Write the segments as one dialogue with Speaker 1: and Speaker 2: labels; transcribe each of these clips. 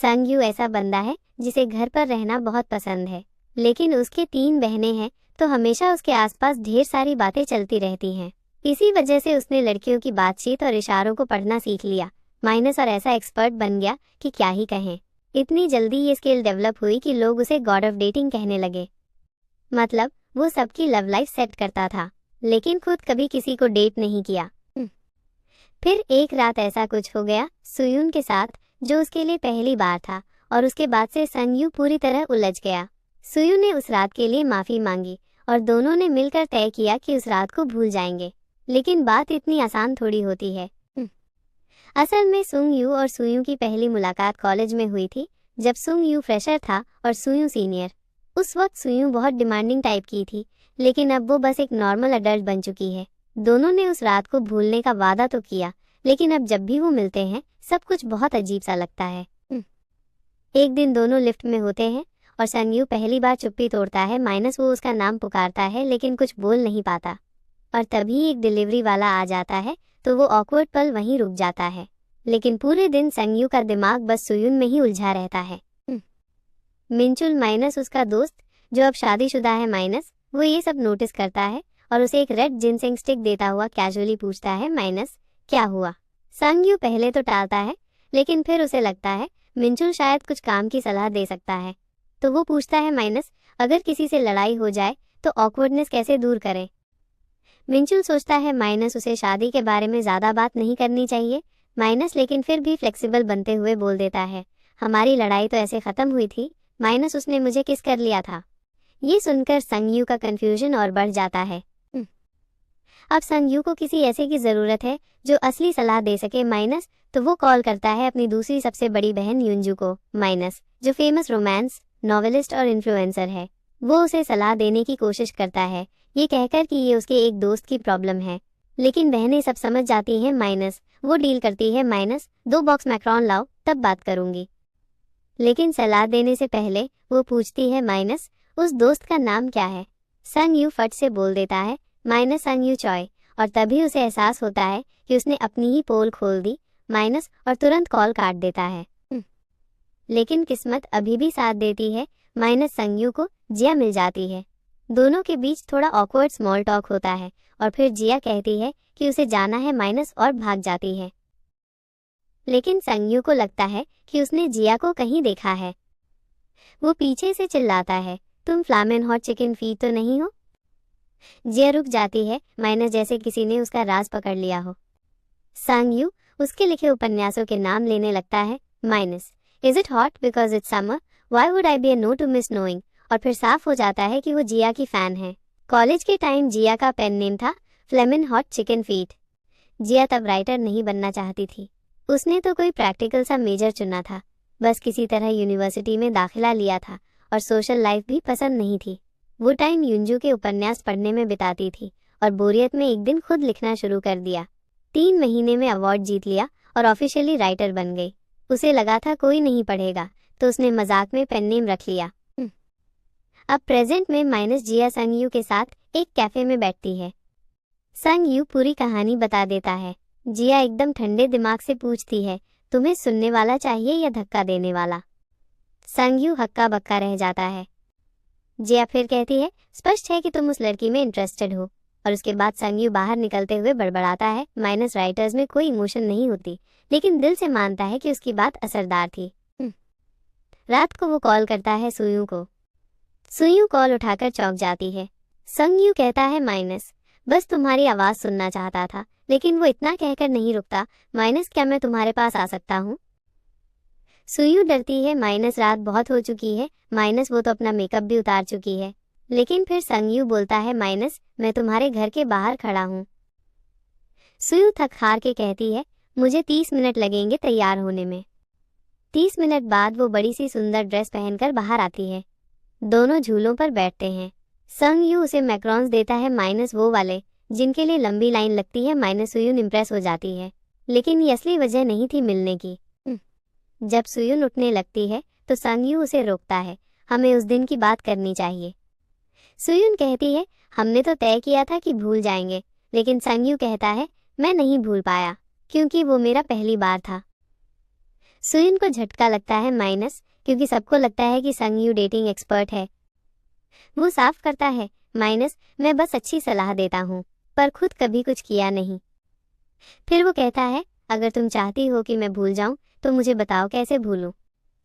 Speaker 1: संगयू ऐसा बंदा है जिसे घर पर रहना बहुत पसंद है, लेकिन उसके 3 बहनें हैं तो हमेशा उसके आसपास ढेर सारी बातें चलती रहती हैं। इसी वजह से उसने लड़कियों की बातचीत और इशारों को पढ़ना सीख लिया माइनस, और ऐसा एक्सपर्ट बन गया कि क्या ही कहें। इतनी जल्दी ये स्किल डेवलप हुई कि लोग उसे गॉड ऑफ डेटिंग कहने लगे। मतलब वो सबकी लव लाइफ सेट करता था, लेकिन खुद कभी किसी को डेट नहीं किया। फिर एक रात ऐसा कुछ हो गया सुयून के साथ जो उसके लिए पहली बार था, और उसके बाद से संगयू पूरी तरह उलझ गया। सुयून ने उस रात के लिए माफ़ी मांगी और दोनों ने मिलकर तय किया कि उस रात को भूल जाएंगे। लेकिन बात इतनी आसान थोड़ी होती है। असल में सुंगयू और सुयू की पहली मुलाकात कॉलेज में हुई थी, जब सुंगयू फ्रेशर था और सुयू सीनियर। उस वक्त सुयू बहुत डिमांडिंग टाइप की थी, लेकिन अब वो बस एक नॉर्मल अडल्ट बन चुकी है। दोनों ने उस रात को भूलने का वादा तो किया, लेकिन अब जब भी वो मिलते हैं सब कुछ बहुत अजीब सा लगता है। एक दिन दोनों लिफ्ट में होते हैं और संगयू पहली बार चुप्पी तोड़ता है माइनस, वो उसका नाम पुकारता है लेकिन कुछ बोल नहीं पाता। और तभी एक डिलीवरी वाला आ जाता है तो वो ऑकवर्ड पल वहीं रुक जाता है। लेकिन पूरे दिन संगयू का दिमाग बस सुयून में ही उलझा रहता है। मिंचुल माइनस उसका दोस्त जो अब शादीशुदा है माइनस, वो ये सब नोटिस करता है और उसे एक रेड जिनसेंग स्टिक देता हुआ कैजुअली पूछता है माइनस क्या हुआ। संगयू पहले तो टालता है, लेकिन फिर उसे लगता है मिंचुल शायद कुछ काम की सलाह दे सकता है, तो वो पूछता है माइनस अगर किसी से लड़ाई हो जाए तो ऑकवर्डनेस कैसे दूर करें। मिंचुल सोचता है माइनस उसे शादी के बारे में ज़्यादा बात नहीं करनी चाहिए माइनस, लेकिन फिर भी फ्लेक्सिबल बनते हुए बोल देता है हमारी लड़ाई तो ऐसे ख़त्म हुई थी माइनस, उसने मुझे किस कर लिया था। ये सुनकर संगयू का कन्फ्यूजन और बढ़ जाता है। अब संगयू को किसी ऐसे की ज़रूरत है जो असली सलाह दे सके माइनस, तो वो कॉल करता है अपनी दूसरी सबसे बड़ी बहन युंजू को माइनस, जो फेमस रोमांस नॉवेलिस्ट और इन्फ्लुएंसर है। वो उसे सलाह देने की कोशिश करता है, ये कहकर कि ये उसके एक दोस्त की प्रॉब्लम है, लेकिन बहनें सब समझ जाती हैं माइनस। वो डील करती है माइनस 2 बॉक्स मैक्रोन लाओ तब बात करूंगी। लेकिन सलाह देने से पहले वो पूछती है माइनस उस दोस्त का नाम क्या है। संगयू फट से बोल देता है माइनस संगयू चॉय, और तभी उसे एहसास होता है कि उसने अपनी ही पोल खोल दी माइनस, और तुरंत कॉल काट देता है। लेकिन किस्मत अभी भी साथ देती है माइनस, संगयू को जिया मिल जाती है। दोनों के बीच थोड़ा ऑकवर्ड स्मॉल टॉक होता है और फिर जिया कहती है कि उसे जाना है माइनस और भाग जाती है। लेकिन संगयू को लगता है कि उसने जिया को कहीं देखा है। वो पीछे से चिल्लाता है तुम फ्लामेन हॉट चिकन फीट तो नहीं हो। जिया रुक जाती है माइनस, जैसे किसी ने उसका राज पकड़ लिया हो। संगयू उसके लिखे उपन्यासों के नाम लेने लगता है minus is it hot because it's summer, why would I be a no to miss knowing, और फिर साफ हो जाता है कि वो जिया की फ़ैन है। कॉलेज के टाइम जिया का पेन नेम था फ्लेमिन हॉट चिकन फीट। जिया तब राइटर नहीं बनना चाहती थी, उसने तो कोई प्रैक्टिकल सा मेजर चुना था, बस किसी तरह यूनिवर्सिटी में दाखिला लिया था और सोशल लाइफ भी पसंद नहीं थी। वो टाइम युंजू के उपन्यास पढ़ने में बिताती थी और बोरियत में एक दिन खुद लिखना शुरू कर दिया। 3 महीने में अवार्ड जीत लिया और ऑफिशियली राइटर बन गई। उसे लगा था कोई नहीं पढ़ेगा, तो उसने मजाक में पेन नेम रख लिया। अब प्रेजेंट में माइनस जिया संगयू के साथ एक कैफे में बैठती है। संगयू पूरी कहानी बता देता है। जिया एकदम ठंडे दिमाग से पूछती है तुम्हें सुनने वाला चाहिए या धक्का देने वाला। संगयू हक्का बक्का रह जाता है। जिया फिर कहती है स्पष्ट है कि तुम उस लड़की में इंटरेस्टेड हो, और उसके बाद संगयू बाहर निकलते हुए बड़बड़ाता है माइनस राइटर्स में कोई इमोशन नहीं होती, लेकिन दिल से मानता है कि उसकी बात असरदार थी। रात को वो कॉल करता है सुयू को। सुयू कॉल उठाकर चौंक जाती है। संगयू कहता है माइनस बस तुम्हारी आवाज़ सुनना चाहता था, लेकिन वो इतना कहकर नहीं रुकता माइनस क्या मैं तुम्हारे पास आ सकता हूँ। सुयू डरती है माइनस रात बहुत हो चुकी है माइनस, वो तो अपना मेकअप भी उतार चुकी है। लेकिन फिर संगयू बोलता है माइनस मैं तुम्हारे घर के बाहर खड़ा हूँ। सुयू थक हार के कहती है मुझे 30 मिनट लगेंगे तैयार होने में। 30 मिनट बाद वो बड़ी सी सुंदर ड्रेस पहनकर बाहर आती है। दोनों झूलों पर बैठते हैं। संगयू उसे मैक्रोन्स देता है माइनस, वो वाले जिनके लिए लंबी लाइन लगती है माइनस। सुयून इम्प्रेस हो जाती है, लेकिन ये असली वजह नहीं थी मिलने की। जब सुयून उठने लगती है तो संगयू उसे रोकता है, हमें उस दिन की बात करनी चाहिए। सुयून कहती है हमने तो तय किया था कि भूल जाएंगे, लेकिन संगयू कहता है मैं नहीं भूल पाया क्योंकि वो मेरा पहली बार था। सुयुन को झटका लगता है माइनस, क्योंकि सबको लगता है कि संगयू डेटिंग एक्सपर्ट है। वो साफ करता है माइनस, मैं बस अच्छी सलाह देता हूँ, पर खुद कभी कुछ किया नहीं। फिर वो कहता है, अगर तुम चाहती हो कि मैं भूल जाऊं तो मुझे बताओ कैसे भूलूं।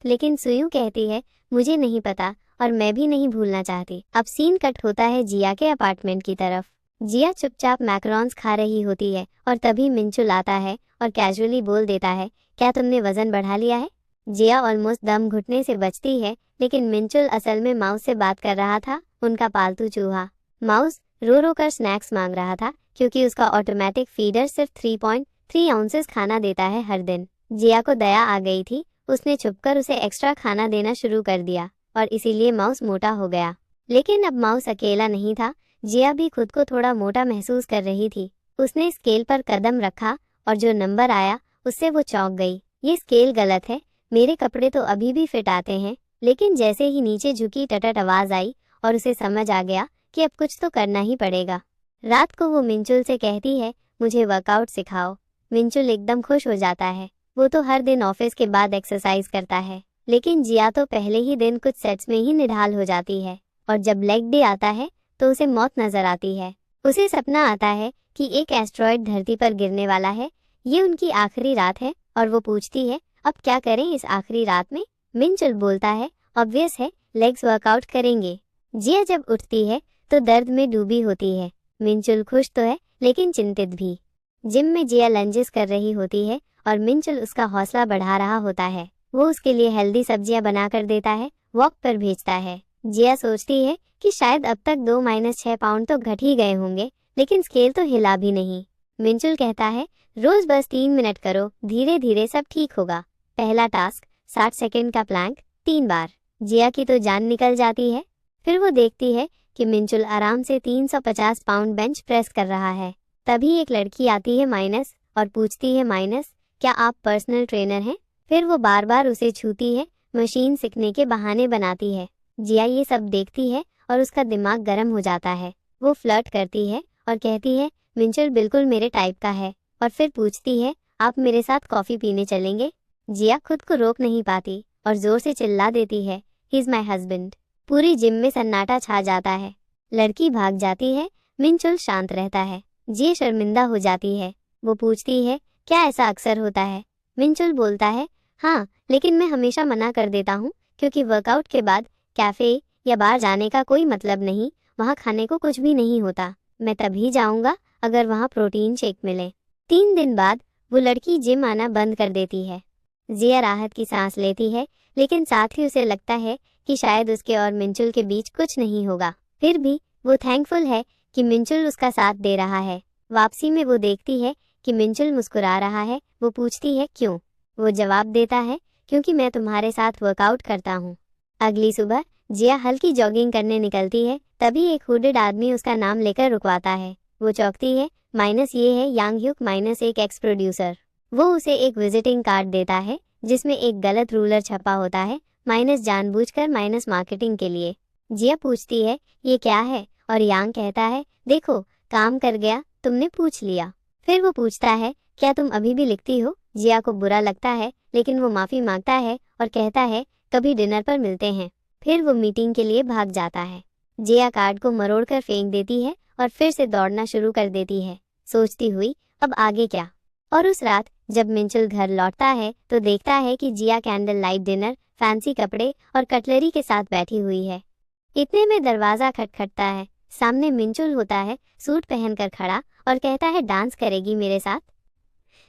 Speaker 1: लेकिन सुयू कहती है, मुझे नहीं पता और मैं भी नहीं भूलना चाहती। अब सीन कट होता है जिया के अपार्टमेंट की तरफ। जिया चुपचाप मैकरॉन्स खा रही होती है और तभी मिंचुल आता है और कैजुअली बोल देता है, क्या तुमने वजन बढ़ा लिया है? जिया ऑलमोस्ट दम घुटने से बचती है, लेकिन मिंचुल असल में माउस से बात कर रहा था, उनका पालतू चूहा। माउस रो रो कर स्नैक्स मांग रहा था, क्योंकि उसका ऑटोमेटिक फीडर सिर्फ 3.3 आउंसेस खाना देता है हर दिन। जिया को दया आ गई थी, उसने छुपकर उसे एक्स्ट्रा खाना देना शुरू कर दिया और इसीलिए माउस मोटा हो गया। लेकिन अब माउस अकेला नहीं था, जिया भी खुद को थोड़ा मोटा महसूस कर रही थी। उसने स्केल पर कदम रखा और जो नंबर आया उससे वो चौंक गई। ये स्केल गलत है, मेरे कपड़े तो अभी भी फिट आते हैं। लेकिन जैसे ही नीचे झुकी टटट आवाज आई और उसे समझ आ गया कि अब कुछ तो करना ही पड़ेगा। रात को वो मिंचुल से कहती है, मुझे वर्कआउट सिखाओ। मिंचुल एकदम खुश हो जाता है, वो तो हर दिन ऑफिस के बाद एक्सरसाइज करता है। लेकिन जिया तो पहले ही दिन कुछ सेट्स में ही निढाल हो जाती है और जब लेग डे आता है तो उसे मौत नजर आती है। उसे सपना आता है कि एक एस्ट्रॉयड धरती पर गिरने वाला है, ये उनकी आखिरी रात है और वो पूछती है, अब क्या करें इस आखिरी रात में? मिंचुल बोलता है, ऑब्वियस है, लेग्स वर्कआउट करेंगे। जिया जब उठती है तो दर्द में डूबी होती है। मिंचुल खुश तो है लेकिन चिंतित भी। जिम में जिया लंजेस कर रही होती है और मिंचुल उसका हौसला बढ़ा रहा होता है। वो उसके लिए हेल्दी सब्जियां बनाकर देता है, वॉक पर भेजता है। जिया सोचती है कि शायद अब तक 2-6 पाउंड तो घट ही गए होंगे, लेकिन स्केल तो हिला भी नहीं। मिंचुल कहता है, रोज बस 3 मिनट करो, धीरे धीरे सब ठीक होगा। पहला टास्क 60 सेकंड का प्लैंक 3 बार। जिया की तो जान निकल जाती है। फिर वो देखती है कि मिंचुल आराम से 350 पाउंड बेंच प्रेस कर रहा है। तभी एक लड़की आती है माइनस और पूछती है, माइनस क्या आप पर्सनल ट्रेनर हैं? फिर वो बार बार उसे छूती है, मशीन सीखने के बहाने बनाती है। जिया ये सब देखती है और उसका दिमाग गर्म हो जाता है। वो फ्लर्ट करती है और कहती है, मिंचुल बिल्कुल मेरे टाइप का है। और फिर पूछती है, आप मेरे साथ कॉफी पीने चलेंगे? जिया खुद को रोक नहीं पाती और जोर से चिल्ला देती है, ही इज माई हस्बैंड। पूरी जिम में सन्नाटा छा जाता है। लड़की भाग जाती है, मिंचुल शांत रहता है। जिया शर्मिंदा हो जाती है। वो पूछती है, क्या ऐसा अक्सर होता है? मिंचुल बोलता है, हाँ, लेकिन मैं हमेशा मना कर देता हूँ, क्योंकि वर्कआउट के बाद कैफे या बार जाने का कोई मतलब नहीं, वहाँ खाने को कुछ भी नहीं होता। मैं तभी जाऊँगा अगर वहाँ प्रोटीन शेक मिले। 3 दिन बाद वो लड़की जिम आना बंद कर देती है। जिया राहत की सांस लेती है, लेकिन साथ ही उसे लगता है कि शायद उसके और मिंचुल के बीच कुछ नहीं होगा। फिर भी वो थैंकफुल है कि मिंचुल उसका साथ दे रहा है। वापसी में वो देखती है कि मिंचुल मुस्कुरा रहा है। वो पूछती है, क्यों? वो जवाब देता है, क्योंकि मैं तुम्हारे साथ वर्कआउट करता हूँ। अगली सुबह जिया हल्की जॉगिंग करने निकलती है, तभी एक हुडेड आदमी उसका नाम लेकर रुकवाता है। वो चौंकती है, माइनस ये है यांग ह्यूक माइनस एक एक्स प्रोड्यूसर। वो उसे एक विजिटिंग कार्ड देता है जिसमें एक गलत रूलर छपा होता है, माइनस जानबूझकर माइनस मार्केटिंग के लिए। जिया पूछती है, ये क्या है? और यांग कहता है, देखो काम कर गया, तुमने पूछ लिया। फिर वो पूछता है, क्या तुम अभी भी लिखती हो? जिया को बुरा लगता है, लेकिन वो माफ़ी मांगता है और कहता है, कभी डिनर पर मिलते हैं। फिर वो मीटिंग के लिए भाग जाता है। जिया कार्ड को मरोड़कर फेंक देती है और फिर से दौड़ना शुरू कर देती है, सोचती हुई अब आगे क्या। और उस रात जब मिंचुल घर लौटता है तो देखता है कि जिया कैंडल लाइट डिनर, फैंसी कपड़े और कटलरी के साथ बैठी हुई है। इतने में दरवाज़ा खटखटता है। सामने मिंचुल होता है, सूट पहनकर खड़ा, और कहता है, डांस करेगी मेरे साथ?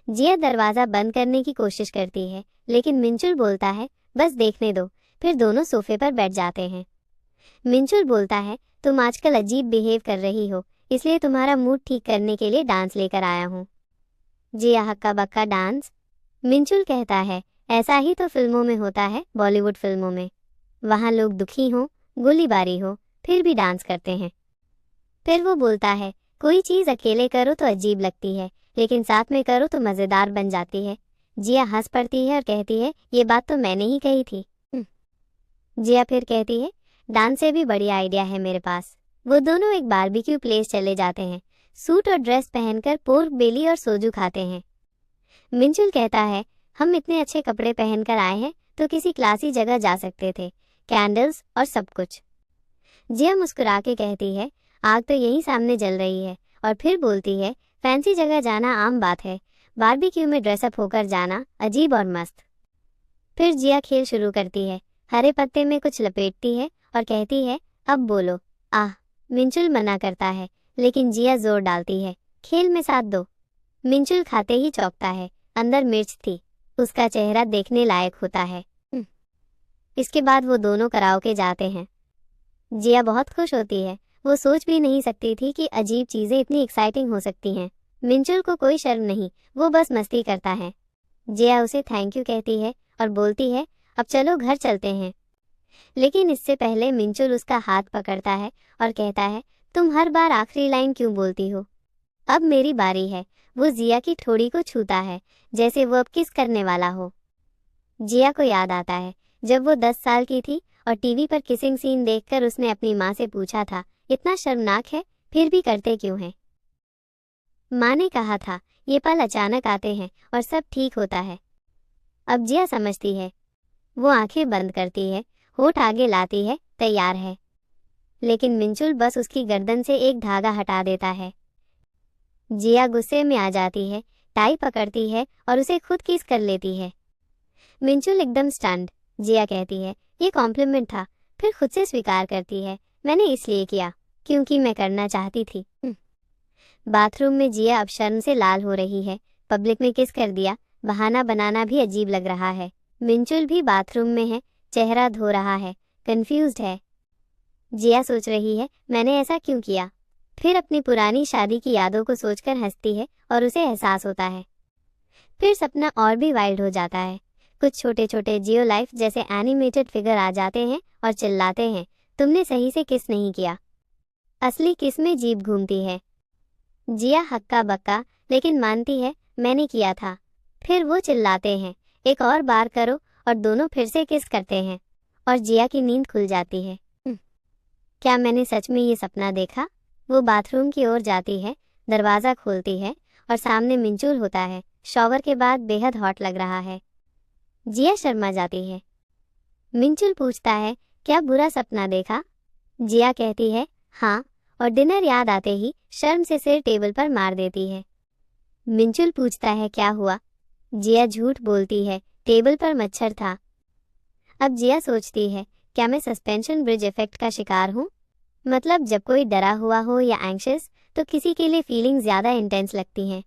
Speaker 1: जिया दरवाज़ा बंद करने की कोशिश करती है, लेकिन मिंचुल बोलता है, बस देखने दो। फिर दोनों सोफे पर बैठ जाते हैं। मिंचुल बोलता है, तुम आजकल अजीब बिहेव कर रही हो, इसलिए तुम्हारा मूड ठीक करने के लिए डांस लेकर आया हूँ। जिया हक्का बक्का डांस। मिंचुल कहता है, ऐसा ही तो फिल्मों में होता है, बॉलीवुड फिल्मों में। वहाँ लोग दुखी हों, गोलीबारी हो, फिर भी डांस करते हैं। फिर वो बोलता है, कोई चीज़ अकेले करो तो अजीब लगती है, लेकिन साथ में करो तो मज़ेदार बन जाती है। जिया हंस पड़ती है और कहती है, ये बात तो मैंने ही कही थी। जिया फिर कहती है, डांस से भी बढ़िया आइडिया है मेरे पास। वो दोनों एक बारबेक्यू प्लेस चले जाते हैं। सूट और ड्रेस पहनकर पोर्क बेली और सोजू खाते हैं। मिंचुल कहता है, हम इतने अच्छे कपड़े पहनकर आए हैं तो किसी क्लासी जगह जा सकते थे, कैंडल्स और सब कुछ। जिया मुस्कुरा के कहती है, आग तो यहीं सामने जल रही है। और फिर बोलती है, फैंसी जगह जाना आम बात है, बारबेक्यू में ड्रेसअप होकर जाना अजीब और मस्त। फिर जिया खेल शुरू करती है, हरे पत्ते में कुछ लपेटती है और कहती है, अब बोलो। आह, मिंचुल मना करता है, लेकिन जिया जोर डालती है, खेल में साथ दो। मिंचुल खाते ही चौंकता है, अंदर मिर्च थी, उसका चेहरा देखने लायक होता है। इसके बाद वो दोनों कराओके जाते हैं। जिया बहुत खुश होती है, वो सोच भी नहीं सकती थी कि अजीब चीज़ें इतनी एक्साइटिंग हो सकती हैं। मिंचुल को कोई शर्म नहीं, वो बस मस्ती करता है। जिया उसे थैंक यू कहती है और बोलती है, अब चलो घर चलते हैं। लेकिन इससे पहले मिंचुल उसका हाथ पकड़ता है और कहता है, तुम हर बार आखिरी लाइन क्यों बोलती हो? अब मेरी बारी है। वो जिया की ठोड़ी को छूता है, जैसे वो अब किस करने वाला हो। जिया को याद आता है जब वो 10 साल की थी और टीवी पर किसिंग सीन देखकर उसने अपनी माँ से पूछा था, इतना शर्मनाक है, फिर भी करते क्यों हैं? माँ ने कहा था, ये पल अचानक आते हैं और सब ठीक होता है। अब जिया समझती है। वो आंखें बंद करती है, होठ आगे लाती है, तैयार है। लेकिन मिंचुल बस उसकी गर्दन से एक धागा हटा देता है। जिया गुस्से में आ जाती है, टाई पकड़ती है और उसे खुद किस कर लेती है। मिंचुल एकदम स्टन्ड। जिया कहती है, ये कॉम्प्लीमेंट था। फिर खुद से स्वीकार करती है, मैंने इसलिए किया क्योंकि मैं करना चाहती थी। बाथरूम में जिया अब शर्म से लाल हो रही है। पब्लिक में किस कर दिया, बहाना बनाना भी अजीब लग रहा है। मिंचुल भी बाथरूम में है, चेहरा धो रहा है, कंफ्यूज्ड है। जिया सोच रही है, मैंने ऐसा क्यों किया? फिर अपनी पुरानी शादी की यादों को सोचकर हंसती है और उसे एहसास होता है। फिर सपना और भी वाइल्ड हो जाता है। कुछ छोटे छोटे जियो लाइफ जैसे एनिमेटेड फिगर आ जाते हैं और चिल्लाते हैं, तुमने सही से किस नहीं किया। असली किस में जीभ घूमती है। जिया हक्का बक्का, लेकिन मानती है, मैंने किया था। फिर वो चिल्लाते हैं, एक और बार करो, और दोनों फिर से किस करते हैं और जिया की नींद खुल जाती है। क्या मैंने सच में ये सपना देखा? वो बाथरूम की ओर जाती है, दरवाज़ा खोलती है और सामने मिंचुल होता है। शॉवर के बाद बेहद हॉट लग रहा है। जिया शर्मा जाती है। मिंचुल पूछता है, क्या बुरा सपना देखा? जिया कहती है, हाँ, और डिनर याद आते ही शर्म से सिर टेबल पर मार देती है। मिंचुल पूछता है, क्या हुआ? जिया झूठ बोलती है, टेबल पर मच्छर था। अब जिया सोचती है, क्या मैं सस्पेंशन ब्रिज इफेक्ट का शिकार हूँ? मतलब जब कोई डरा हुआ हो या एंग्शियस तो किसी के लिए फीलिंग ज़्यादा इंटेंस लगती हैं।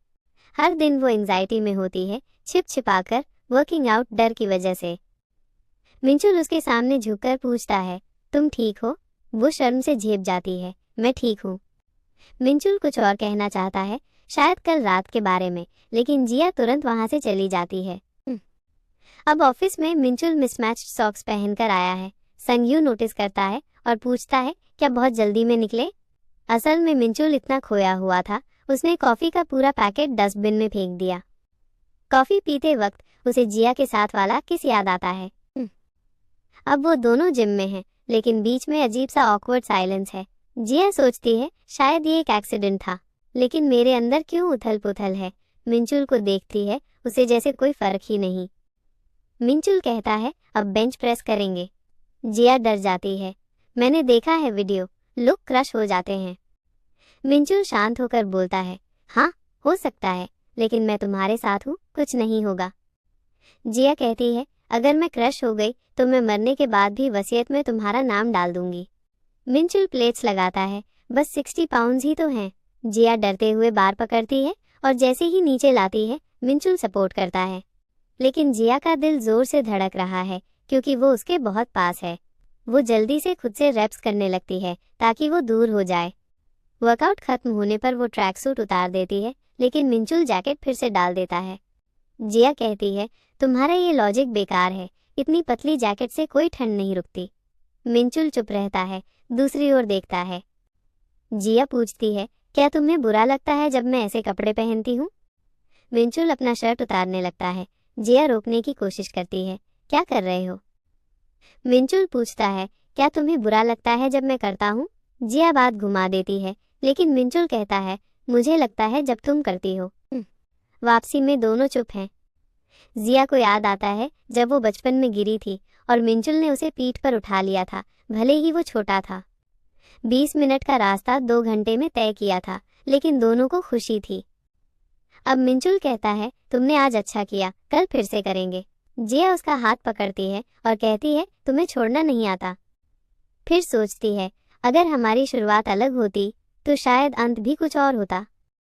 Speaker 1: हर दिन वो एंग्जाइटी में होती है, छिप छिपाकर, वर्किंग आउट डर की वजह से। मिंचुल उसके सामने झुककर पूछता है, तुम ठीक हो? वो शर्म से झेप जाती है, मैं ठीक हूँ। मिंचुल कुछ और कहना चाहता है, शायद कल रात के बारे में, लेकिन जिया तुरंत वहाँ से चली जाती है। अब ऑफिस में मिंचुल मिसमैच्ड सॉक्स पहनकर आया है। संगयू नोटिस करता है और पूछता है, क्या बहुत जल्दी में निकले? असल में मिंचुल इतना खोया हुआ था, उसने कॉफ़ी का पूरा पैकेट डस्टबिन में फेंक दिया। कॉफ़ी पीते वक्त उसे जिया के साथ वाला किस याद आता है। अब वो दोनों जिम में हैं, लेकिन बीच में अजीब सा ऑकवर्ड साइलेंस है। जिया सोचती है, शायद ये एक एक्सीडेंट था, लेकिन मेरे अंदर क्यों उथल पुथल है। मिंचुल को देखती है, उसे जैसे कोई फर्क ही नहीं। मिंचुल कहता है, अब बेंच प्रेस करेंगे। जिया डर जाती है, मैंने देखा है वीडियो, लोग क्रश हो जाते हैं। मिंचुल शांत होकर बोलता है, हाँ, हो सकता है, लेकिन मैं तुम्हारे साथ हूँ, कुछ नहीं होगा। जिया कहती है, अगर मैं क्रश हो गई तो मैं मरने के बाद भी वसीयत में तुम्हारा नाम डाल दूंगी। मिंचुल प्लेट्स लगाता है, बस 60 पाउंड ही तो हैं। जिया डरते हुए बार पकड़ती है और जैसे ही नीचे लाती है, मिंचुल सपोर्ट करता है। लेकिन जिया का दिल जोर से धड़क रहा है, क्योंकि वो उसके बहुत पास है। वो जल्दी से खुद से रैप्स करने लगती है ताकि वो दूर हो जाए। वर्कआउट खत्म होने पर वो ट्रैक सूट उतार देती है, लेकिन मिंचुल जैकेट फिर से डाल देता है। जिया कहती है, तुम्हारा ये लॉजिक बेकार है, इतनी पतली जैकेट से कोई ठंड नहीं रुकती। मिंचुल चुप रहता है, दूसरी ओर देखता है। जिया पूछती है, क्या तुम्हें बुरा लगता है जब मैं ऐसे कपड़े पहनती हूँ? मिंचुल अपना शर्ट उतारने लगता है। जिया रोकने की कोशिश करती है, क्या कर रहे हो? मिंचुल पूछता है, क्या तुम्हें बुरा लगता है जब मैं करता हूँ? जिया बात घुमा देती है, लेकिन मिंचुल कहता है, मुझे लगता है जब तुम करती हो। वापसी में दोनों चुप हैं। जिया को याद आता है जब वो बचपन में गिरी थी और मिंजुल ने उसे पीठ पर उठा लिया था, भले ही वो छोटा था। 20 मिनट का रास्ता 2 घंटे में तय किया था, लेकिन दोनों को खुशी थी। अब मिंजुल कहता है, तुमने आज अच्छा किया, कल फिर से करेंगे। जिया उसका हाथ पकड़ती है और कहती है, तुम्हें छोड़ना नहीं आता। फिर सोचती है, अगर हमारी शुरुआत अलग होती तो शायद अंत भी कुछ और होता।